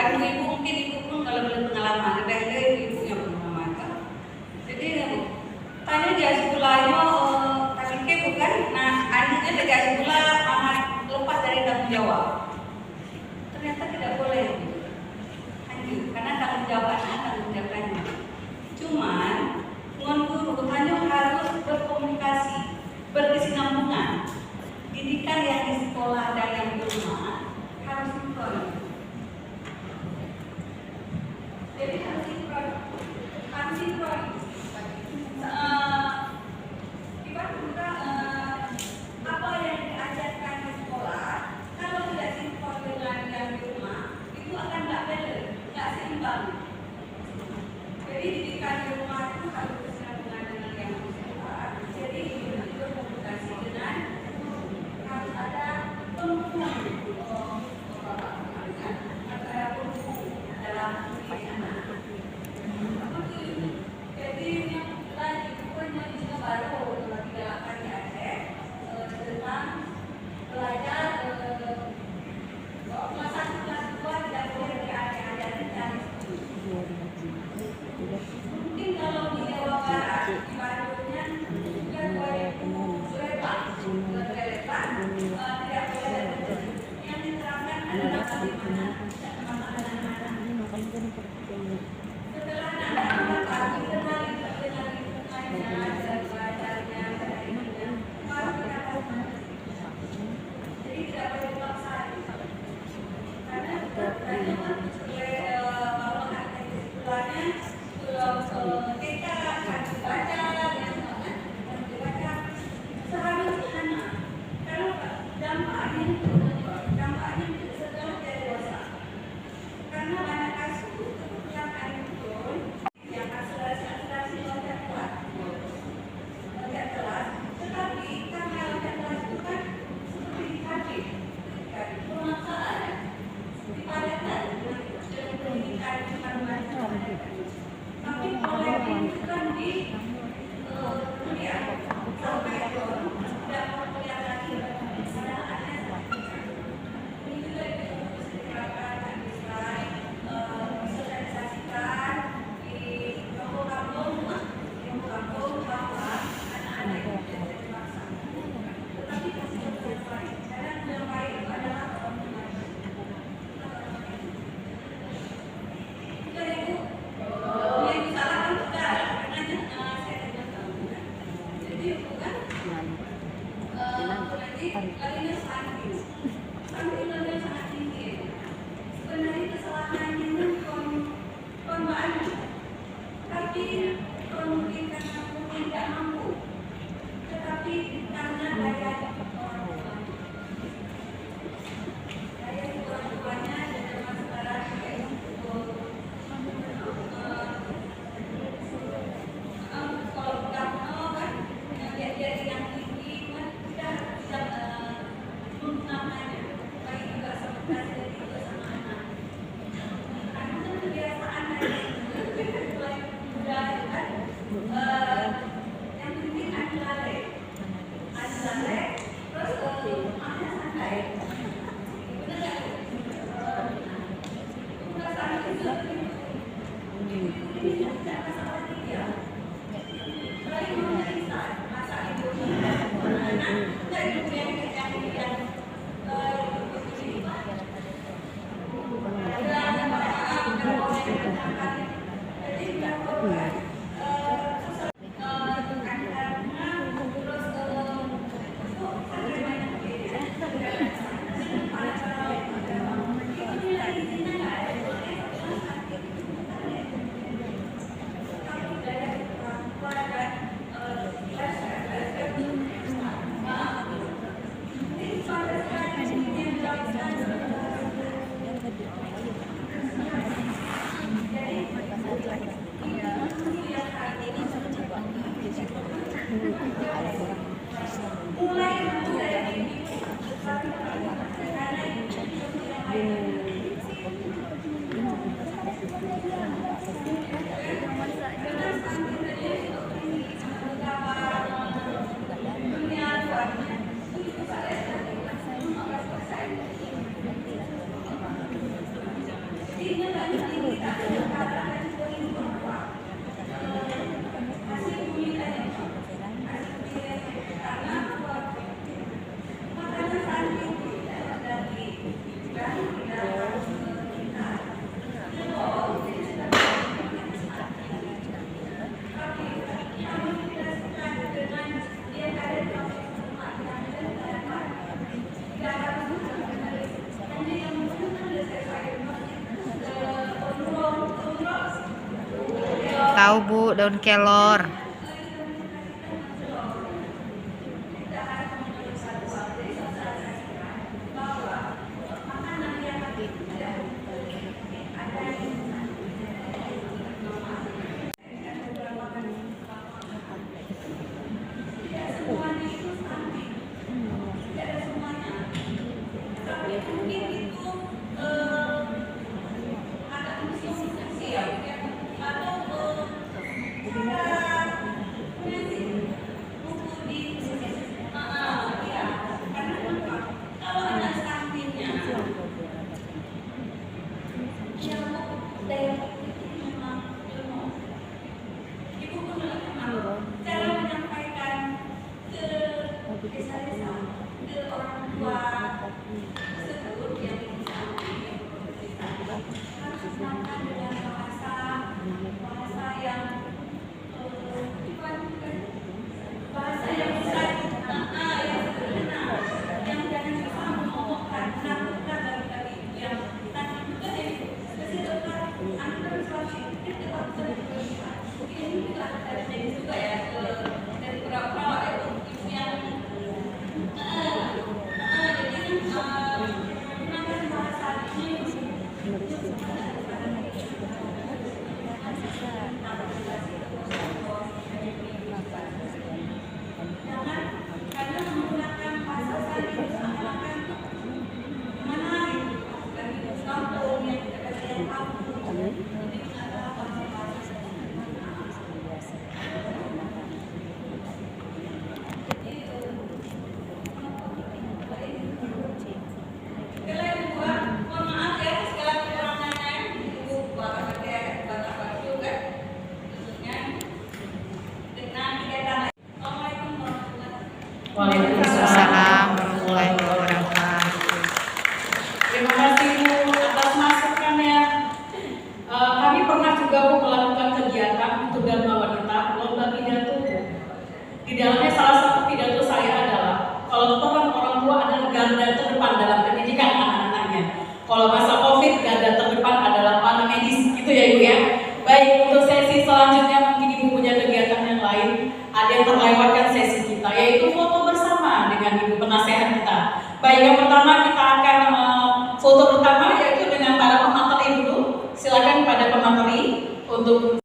kan ibu mungkin ibu pun kalau belum pengalaman, lebih ibu yang pengalaman kan. Jadi tanya dia sekolahnya tapi ke bukan, nah akhirnya dia sekolah amat lepas dari tanggung jawab. Ternyata tidak boleh, karena tanggung jawabnya. Cuman dengan guru hanya harus berkomunikasi, berkesinambungan. Didikan yang di sekolah dan yang di rumah harus sinkron. Jadi harus sinkron. Kita apa yang diajarkan di sekolah, kalau tidak sinkron dengan yang di rumah, itu akan nggak balance, nggak seimbang. Jadi didikan di rumah itu harus berkesinambungan dengan yang di sekolah. Jadi berkomunikasi dengan harus ada penghubung dalam anak. Jadi yang lagi punya juga baru tidak akan diajak tentang belajar kelas 1 kelas 2 tidak boleh diajarkan. Mungkin kalau di Jawa Barat di Bandungnya juga 2000 lepas tidak boleh yang diterapkan adalah bagaimana setelah anak-anak pagi kenal lingkungannya dan belajarnya dan ilmunya baru kita lakukan. Jadi tidak boleh dipaksa karena sebenarnya kalau ada kesimpulannya TK harus dibaca seharusnya karena dampaknya itu setelah dia dewasa. Karena banyak kasus yang handphone yang akselerasi loncat kelas, tetapi karena loncat kelas itu kan seperti dikasih pemaksaan, dipadatkan dengan pendidikan tapi oleh bukan di kuliah sampai tidak mau kuliah lagi padahal ada ini juga bisa diterapkan sosialisasikan di kampung-kampung bahwa anak-anak itu tidak dipaksa tetapi kasih yang baik karena yang baik itu adalah orang tua. Jadi yang disalahkan juga karena saya tidak tahu. Jadi bukan larinya sangat tinggi. Sebenarnya kesalahannya itu pembahasannya, tapi mungkin karena mungkin tidak mampu, tetapi karena daya orang tuanya dan masalah kalau nggak mau kan dia yang tinggi kan kita bisa menggunakannya baik juga sama dari juga sama anak karena kan kebiasaan dari mulai muda kan yang penting anilale terus ada santai benar nggak perasaan itu ini tidak masalah dia. Selain memeriksa masa ibu anak dan kemudian yang Tahu Bu, daun kelor. Cara menyampaikan ke desa-desa, ke orang tua tersebut yang harus menggunakan dengan bahasa yang bahasa yang bisa yang sederhana, yang jangan cuma mengomongkan menakutkan dari yang nanti juga spesial anda bersuasi kita ini juga ada jadi juga ya dari beberapa itu yang jadi menggunakan bahasa ini karena menggunakan bahasa sari seakan-akan menarik bagi kampung yang tidak ada yang tahu ini adalah bahasa Waalaikumsalam warahmatullahi wabarakatuh. Terima kasih Bu atas masukannya. Kami pernah juga Bu melakukan kegiatan untuk Dharma Wanita lomba pidato Bu. Di dalamnya salah satu pidato saya adalah kalau peran orang tua adalah garda terdepan dalam pendidikan anak-anaknya. Kalau masa COVID garda terdepan adalah para medis, gitu ya Ibu ya. Baik, untuk sesi selanjutnya mungkin Ibu punya kegiatan yang lain. Ada yang terlewatkan sesi kita, yaitu foto bersama dengan Ibu penasehat kita. Baik, yang pertama kita akan foto pertama yaitu dengan para pemateri dulu. Silakan pada pemateri untuk